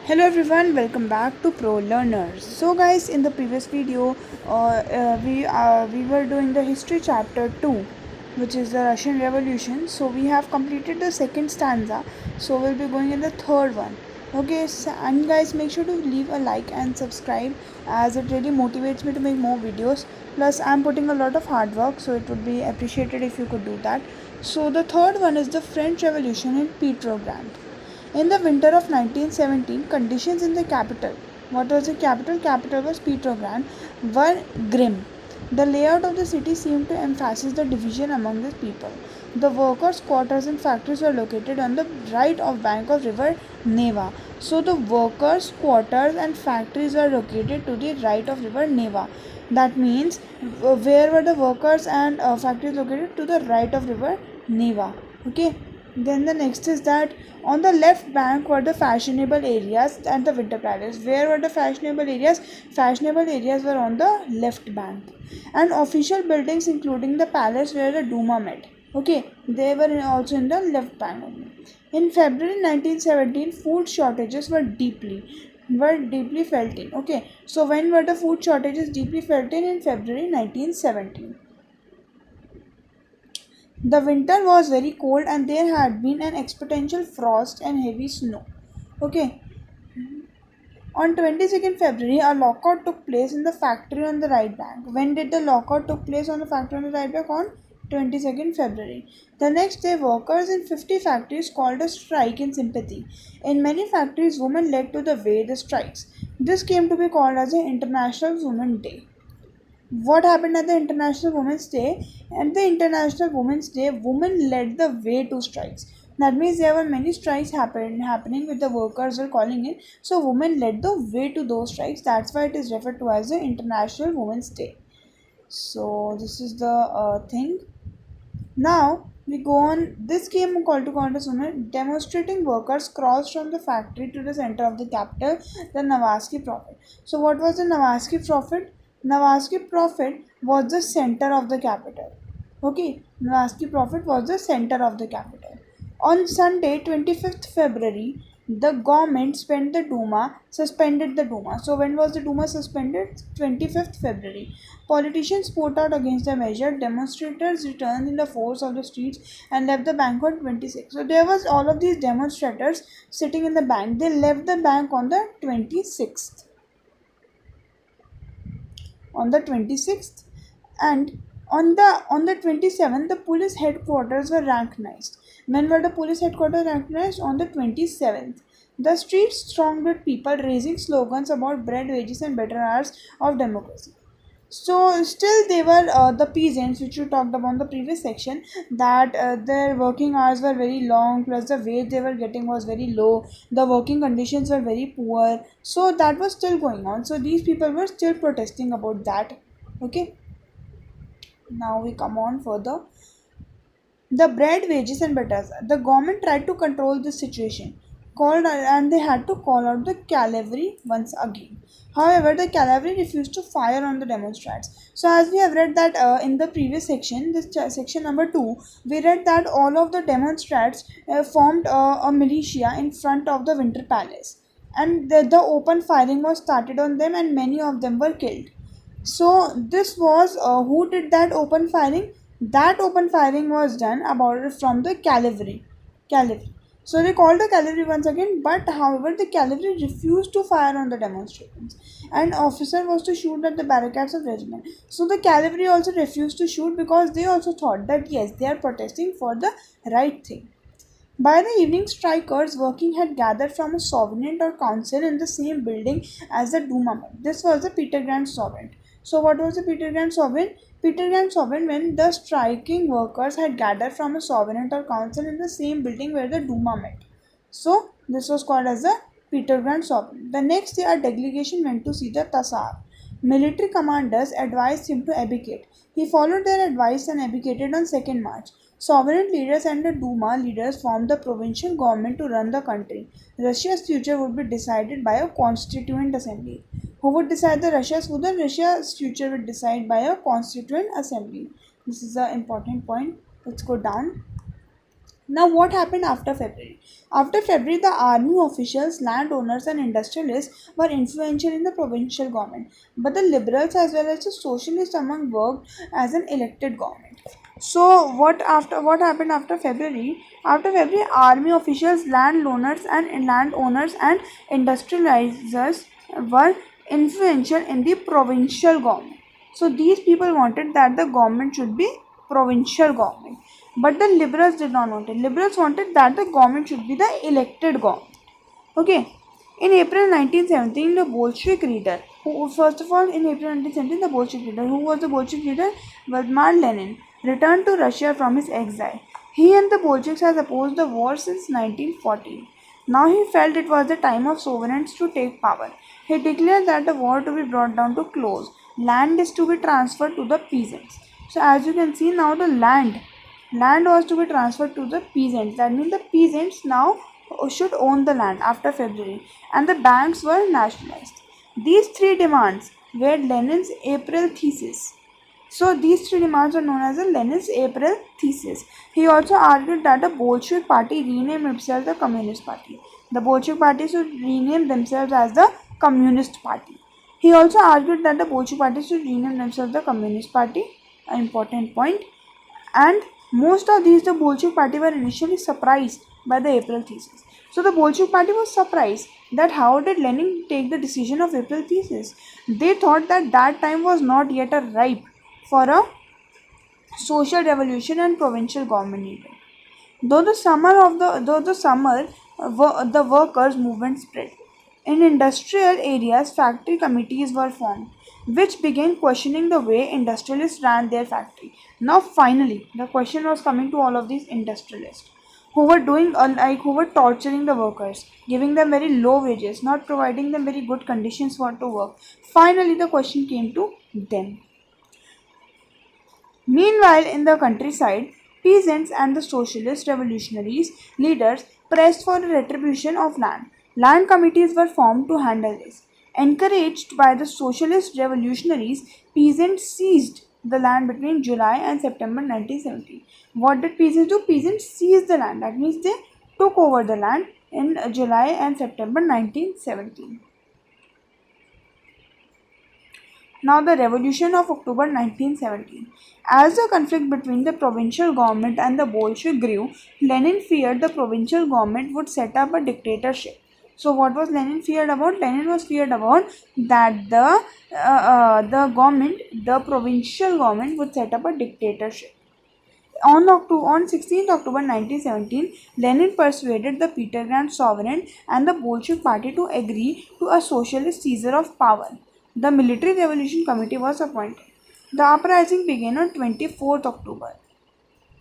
Hello everyone, welcome back to Pro Learners. So guys, in the previous video, we were doing the history chapter 2, which is the Russian Revolution. So we have completed the second stanza. So we'll be going in the third one. Okay, and guys, make sure to leave a like and subscribe as it really motivates me to make more videos. Plus, I'm putting a lot of hard work, so it would be appreciated if you could do that. So the third one is the French Revolution in Petrograd. In the winter of 1917, conditions in the capital, what was the capital? Capital was Petrograd, were grim. The layout of the city seemed to emphasize the division among the people. The workers' quarters and factories were located on the right of bank of river Neva. So the workers' quarters and factories were located to the right of river Neva. That means where were the workers and factories located? To the right of river Neva. Okay. Then the next is that on the left bank were the fashionable areas and the Winter Palace. Where were the fashionable areas? Fashionable areas were on the left bank. And official buildings including the palace where the Duma met. Okay, they were also in the left bank only. In February 1917, food shortages were deeply felt in. Okay, so when were the food shortages deeply felt in February 1917. The winter was very cold and there had been an exponential frost and heavy snow. Okay. On 22nd February, a lockout took place in the factory on the right bank. When did the lockout took place on the factory on the right bank? On 22nd February. The next day, workers in 50 factories called a strike in sympathy. In many factories, women led to the way the strikes. This came to be called as the International Women's Day. What happened at the International Women's Day? At the International Women's Day, women led the way to strikes. That means there were many strikes happening with the workers were calling in. So women led the way to those strikes. That's why it is referred to as the International Women's Day. So this is the thing. Now we go on. This came a call to contest women. Demonstrating workers crossed from the factory to the center of the capital, the Navarsky Prophet. So what was the Navarsky Prophet? Navarsky Prophet was the center of the capital. Okay, Navarsky Prophet was the center of the capital. On Sunday, 25th February, the government suspended the Duma. So when was the Duma suspended? 25th February. Politicians spoke out against the measure. Demonstrators returned in the force of the streets and left the bank on 26th. So there was all of these demonstrators sitting in the bank. They left the bank on the 26th. On the 26th, and on the 27th, the police headquarters were recognized. When were the police headquarters recognized? On the 27th. The streets thronged with people raising slogans about bread, wages, and better hours of democracy. So still they were the peasants, which you talked about in the previous section, that their working hours were very long, plus the wage they were getting was very low, the working conditions were very poor. So that was still going on. So these people were still protesting about that. Okay. Now we come on further. The bread, wages, and betters. The government tried to control this situation, called and they had to call out the cavalry once again. However, the cavalry refused to fire on the demonstrants. So, as we have read that in the previous section, section number 2, we read that all of the demonstrants formed a militia in front of the Winter Palace, and the open firing was started on them, and many of them were killed. So this was who did that open firing? That open firing was done about from the cavalry. Cavalry. So they called the cavalry once again, but however the cavalry refused to fire on the demonstrators. An officer was to shoot at the barricades of regiment. So the cavalry also refused to shoot because they also thought that yes, they are protesting for the right thing. By the evening, strikers working had gathered from a sovereign or council in the same building as the Duma met. This was the Petrograd sovereign. So, what was the Petrograd sovereign? Petrograd sovereign when the striking workers had gathered from a sovereign or council in the same building where the Duma met. So, this was called as the Petrograd sovereign. The next day, a delegation went to see the Tsar. Military commanders advised him to abdicate. He followed their advice and abdicated on 2nd March. Sovereign leaders and the Duma leaders formed the provincial government to run the country. Russia's future would be decided by a constituent assembly. Who would decide the Russia's future? Russia's future would decide by a constituent assembly. This is an important point. Let's go down. Now, what happened after February? After February, the army officials, landowners, and industrialists were influential in the provincial government, but the liberals as well as the socialists among worked as an elected government. So, what happened after February? After February, army officials, landowners, and industrializers were influential in the provincial government. So, these people wanted that the government should be provincial government. But the liberals did not want it. Liberals wanted that the government should be the elected government. Okay. In April 1917, the Bolshevik leader, first of all, in April 1917, the Bolshevik leader, who was the Bolshevik leader? Vladimir Lenin, returned to Russia from his exile. He and the Bolsheviks has opposed the war since 1914. Now he felt it was the time of sovereigns to take power. He declared that the war to be brought down to close. Land is to be transferred to the peasants. So as you can see now, the land was to be transferred to the peasants. That means the peasants now should own the land after February, and the banks were nationalized. These three demands were Lenin's April thesis. So these three demands are known as the Lenin's April thesis. He also argued that the Bolshevik party rename itself the Communist Party. The Bolshevik party should rename themselves as the Communist Party. He also argued that the Bolshevik party should rename themselves the Communist Party, an important point. And most of these, the Bolshevik party were initially surprised by the April thesis. So the Bolshevik party was surprised that how did Lenin take the decision of April thesis. They thought that that time was not yet a ripe for a social revolution and provincial government needed. The workers' movement spread. In industrial areas, factory committees were formed, which began questioning the way industrialists ran their factory. Now, finally, the question was coming to all of these industrialists who were who were torturing the workers, giving them very low wages, not providing them very good conditions for to work. Finally, the question came to them. Meanwhile, in the countryside, peasants and the socialist revolutionaries leaders pressed for a retribution of land. Land committees were formed to handle this. Encouraged by the socialist revolutionaries, peasants seized the land between July and September 1917. What did peasants do? Peasants seized the land. That means they took over the land in July and September 1917. Now, the Revolution of October 1917. As the conflict between the provincial government and the Bolshevik grew, Lenin feared the provincial government would set up a dictatorship. So, what was Lenin feared about? Lenin was feared about that the government, the provincial government, would set up a dictatorship. On 16th October 1917, Lenin persuaded the Petrograd Sovereign and the Bolshevik Party to agree to a socialist seizure of power. The Military Revolution Committee was appointed. The uprising began on 24th October.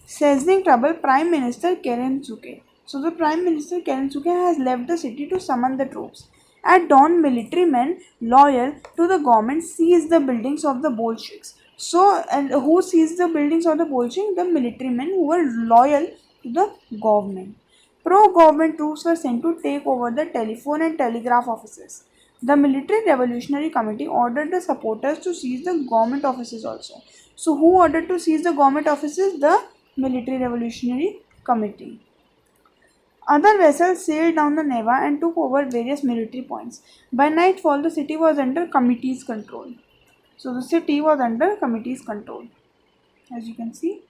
Seizing trouble, Prime Minister Kerensky. So the Prime Minister Kerensky has left the city to summon the troops. At dawn, military men loyal to the government seized the buildings of the Bolsheviks. So, and who seized the buildings of the Bolsheviks? The military men who were loyal to the government. Pro-government troops were sent to take over the telephone and telegraph offices. The Military Revolutionary Committee ordered the supporters to seize the government offices also. So, who ordered to seize the government offices? The Military Revolutionary Committee. Other vessels sailed down the Neva and took over various military points. By nightfall, the city was under committee's control. So, the city was under committee's control, as you can see.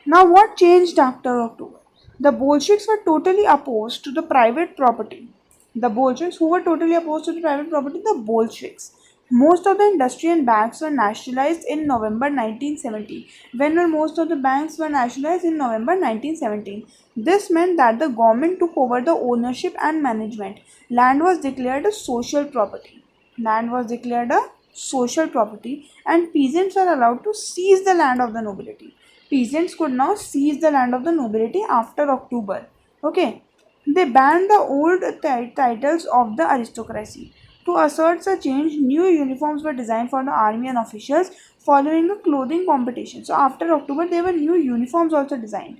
Now, what changed after October? The Bolsheviks were totally opposed to the private property. The Bolsheviks, who were totally opposed to the private property? The Bolsheviks. Most of the industry and banks were nationalized in November 1917. When were most of the banks were nationalized? In November 1917. This meant that the government took over the ownership and management. Land was declared a social property. Land was declared a social property, and peasants were allowed to seize the land of the nobility. Peasants could now seize the land of the nobility after October. Okay. They banned the old titles of the aristocracy. To assert the change, new uniforms were designed for the army and officials following a clothing competition. So after October, there were new uniforms also designed.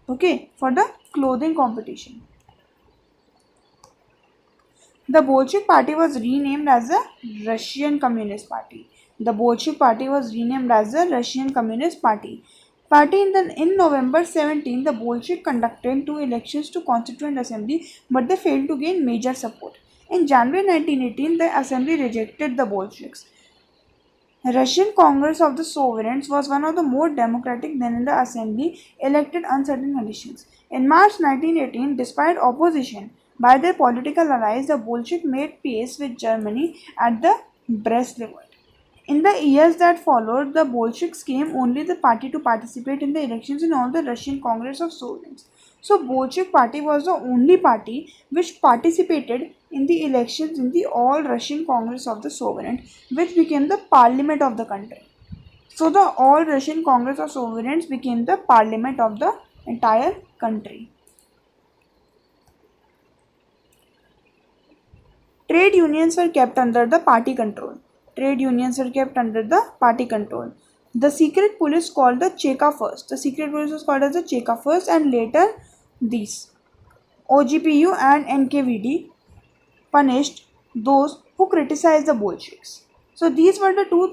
Okay, for the clothing competition. The Bolshevik Party was renamed as the Russian Communist Party. The Bolshevik Party was renamed as the Russian Communist Party. Party in November 17, the Bolshevik conducted two elections to Constituent Assembly, but they failed to gain major support. In January 1918, the assembly rejected the Bolsheviks. Russian Congress of the Sovereigns was one of the more democratic than in the assembly elected uncertain conditions. In March 1918, despite opposition by their political allies, the Bolsheviks made peace with Germany at the Brest-Litovsk. In the years that followed, the Bolsheviks came only the party to participate in the elections in all the Russian Congress of Sovereigns. So Bolshevik party was the only party which participated in the elections in the All Russian Congress of the Sovereign, which became the parliament of the country. So the All Russian Congress of Sovereigns became the parliament of the entire country. Trade unions were kept under the party control. Trade unions were kept under the party control. The secret police called the Cheka first. The secret police was called as the Cheka first, and later these OGPU and NKVD punished those who criticized the Bolsheviks. So these were the two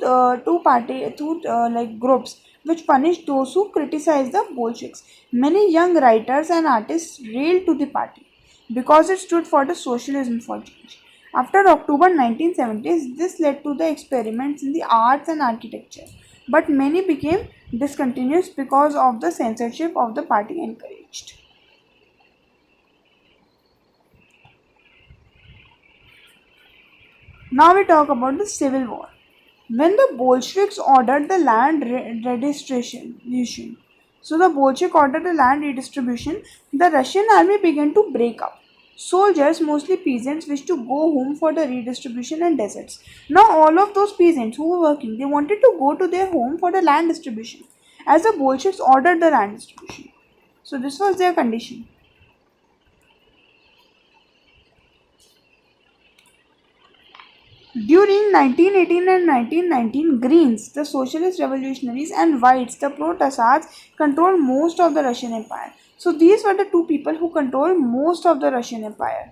groups which punished those who criticized the Bolsheviks. Many young writers and artists railed to the party because it stood for the socialism for change. After October 1970s, this led to the experiments in the arts and architecture, but many became discontinuous because of the censorship of the party encouraged. Now we talk about the Civil War. When the Bolsheviks ordered the land redistribution, so the Bolshevik ordered the land redistribution, the Russian army began to break up. Soldiers, mostly peasants, wished to go home for the redistribution and deserts. Now all of those peasants who were working, they wanted to go to their home for the land distribution, as the Bolsheviks ordered the land distribution. So this was their condition. During 1918 and 1919, Greens, the Socialist Revolutionaries, and Whites, the Protasards, controlled most of the Russian Empire. So these were the two people who controlled most of the Russian Empire.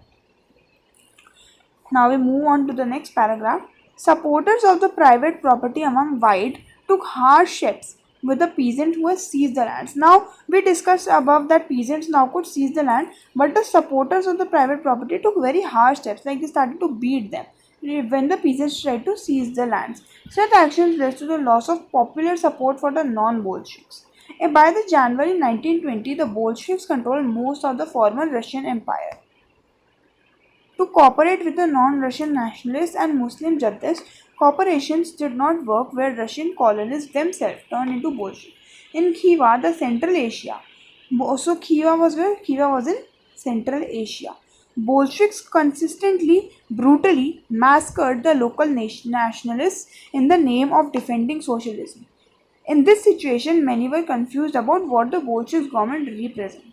Now we move on to the next paragraph. Supporters of the private property among White took harsh steps with the peasant who had seized the lands. Now we discussed above that peasants now could seize the land, but the supporters of the private property took very harsh steps, like they started to beat them when the peasants tried to seize the lands. Such actions led to the loss of popular support for the non-Bolsheviks. By the January 1920, the Bolsheviks controlled most of the former Russian Empire. To cooperate with the non-Russian nationalists and Muslim Jaddists, cooperations did not work where Russian colonists themselves turned into Bolsheviks. In Khiva, the Central Asia. So Khiva was where? Khiva was in Central Asia. Bolsheviks consistently, brutally massacred the local nationalists in the name of defending socialism. In this situation, many were confused about what the Bolshevik government represented.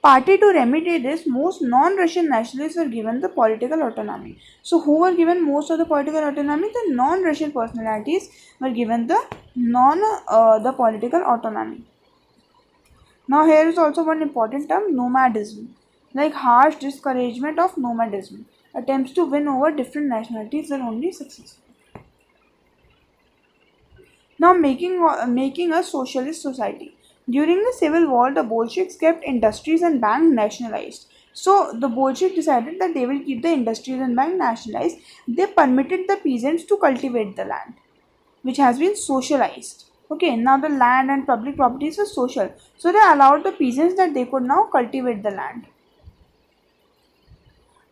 Partly to remedy this, most non-Russian nationalists were given the political autonomy. So, who were given most of the political autonomy? The non-Russian personalities were given the political autonomy. Now, here is also one important term: nomadism, like harsh discouragement of nomadism. Attempts to win over different nationalities were only successful. Now, making a socialist society. During the Civil War, the Bolsheviks kept industries and banks nationalized. So, the Bolsheviks decided that they will keep the industries and banks nationalized. They permitted the peasants to cultivate the land, which has been socialized. Okay, now the land and public properties were social. So, they allowed the peasants that they could now cultivate the land.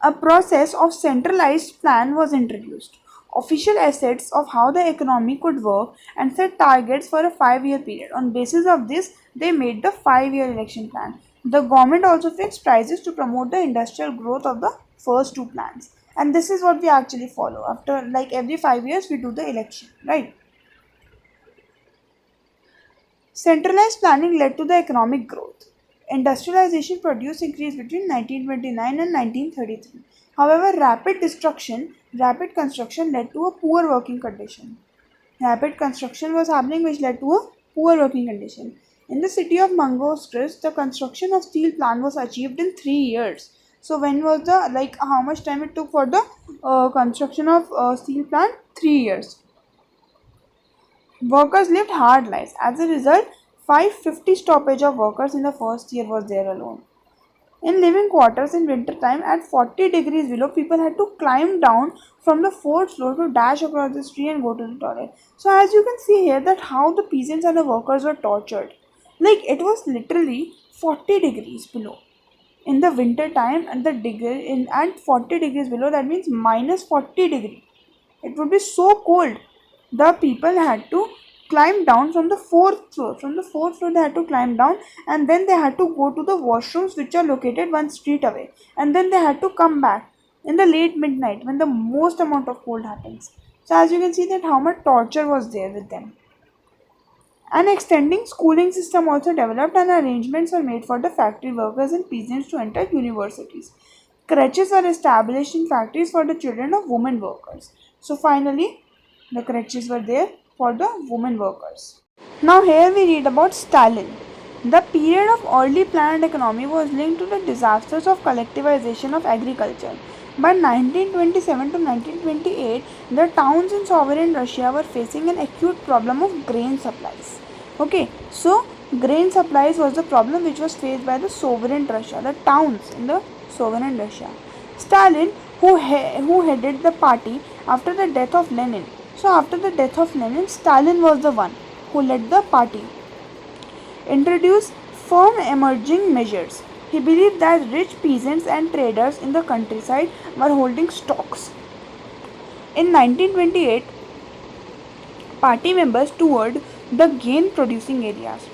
A process of centralized plan was introduced. Official assets of how the economy could work and set targets for a 5-year period. On basis of this, they made the 5-year election plan. The government also fixed prices to promote the industrial growth of the first two plans. And this is what we actually follow. After like every 5 years, we do the election, right? Centralized planning led to the economic growth. Industrialization produced increase between 1929 and 1933. However, rapid construction led to a poor working condition. Rapid construction was happening which led to a poor working condition. In the city of Mangoskrist, the construction of steel plant was achieved in 3 years. So when was how much time it took for the construction of steel plant? 3 years. Workers lived hard lives. As a result, 550 stoppage of workers in the first year was there alone. In living quarters in winter time at 40 degrees below, people had to climb down from the fourth floor to dash across the street and go to the toilet. So as you can see here that how the peasants and the workers were tortured. Like it was literally 40 degrees below. In the winter time and the degree in at 40 degrees below, that means minus 40 degree. It would be so cold. The people had to climb down from the fourth floor. From the fourth floor, they had to climb down, and then they had to go to the washrooms, which are located one street away. And then they had to come back in the late midnight when the most amount of cold happens. So, as you can see, that how much torture was there with them. An extending schooling system also developed, and arrangements were made for the factory workers and peasants to enter universities. Crèches were established in factories for the children of women workers. So finally, the crèches were there for the women workers. Now here we read about Stalin. The period of early planned economy was linked to the disasters of collectivization of agriculture. By 1927 to 1928, the towns in sovereign Russia were facing an acute problem of grain supplies. Okay, so grain supplies was the problem which was faced by the sovereign Russia, the towns in the sovereign Russia. Stalin, who headed the party after the death of Lenin. So after the death of Lenin, Stalin was the one who led the party. Introduced firm emerging measures. He believed that rich peasants and traders in the countryside were holding stocks. In 1928, party members toured the grain producing areas.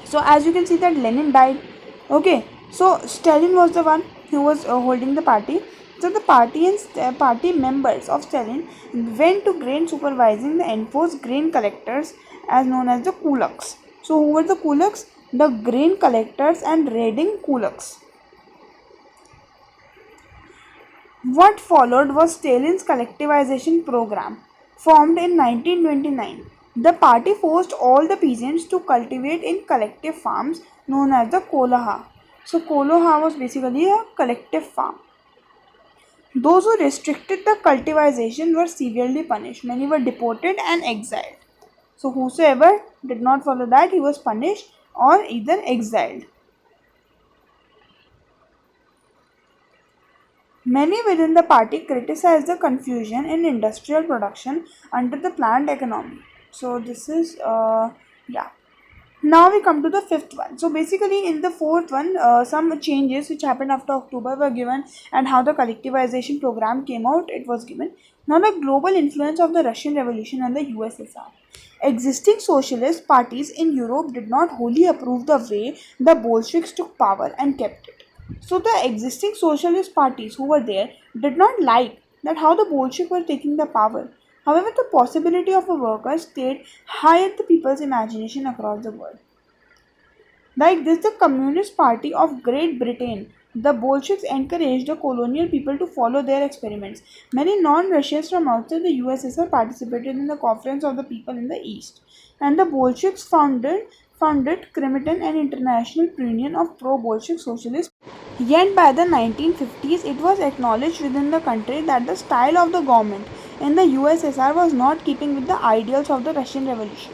So as you can see that Lenin died. Okay, so Stalin was the one who was holding the party. So the party and party members of Stalin went to grain supervising the enforced grain collectors as known as the kulaks. So who were the kulaks? The grain collectors and raiding kulaks. What followed was Stalin's collectivization program, formed in 1929. The party forced all the peasants to cultivate in collective farms known as the Kolaha. So Kolaha was basically a collective farm. Those who restricted the cultivation were severely punished. Many were deported and exiled. So whosoever did not follow that, he was punished or either exiled. Many within the party criticized the confusion in industrial production under the planned economy. So this is yeah. Now we come to the fifth one. So basically in the fourth one, some changes which happened after October were given, and how the collectivization program came out, it was given. Now the global influence of the Russian Revolution and the USSR. Existing socialist parties in Europe did not wholly approve the way the Bolsheviks took power and kept it. So the existing socialist parties who were there did not like that how the Bolsheviks were taking the power. However, the possibility of a worker stayed high at the people's imagination across the world. Like this, the Communist Party of Great Britain, the Bolsheviks encouraged the colonial people to follow their experiments. Many non-Russians from outside the USSR participated in the Conference of the People in the East, and the Bolsheviks founded Crimean and International Union of Pro-Bolshevik Socialists. Yet by the 1950s, it was acknowledged within the country that the style of the government in the USSR was not keeping with the ideals of the Russian Revolution.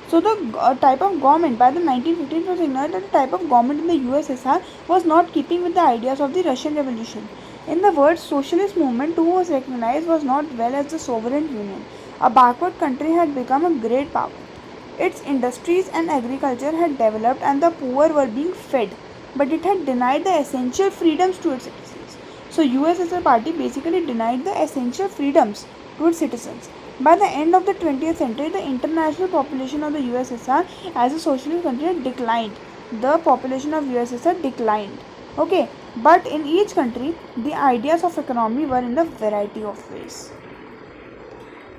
So the type of government by the 1950s was acknowledged that the type of government in the USSR was not keeping with the ideas of the Russian Revolution. In the words, socialist movement too was recognized was not well as the Soviet Union. A backward country had become a great power. Its industries and agriculture had developed and the poor were being fed, but it had denied the essential freedoms to its citizens. So USSR party basically denied the essential freedoms to its citizens. By the end of the 20th century, the international population of the USSR as a socialist country declined. The population of USSR declined. Okay, but in each country, the ideas of economy were in the variety of ways.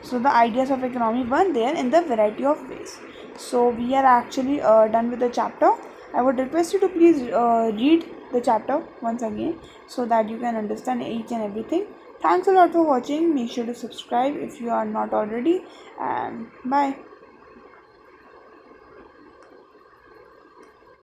So the ideas of economy were there in the variety of ways. So we are actually done with the chapter. I would request you to please read the chapter once again so that you can understand each and everything. Thanks a lot for watching. Make sure to subscribe if you are not already, and bye.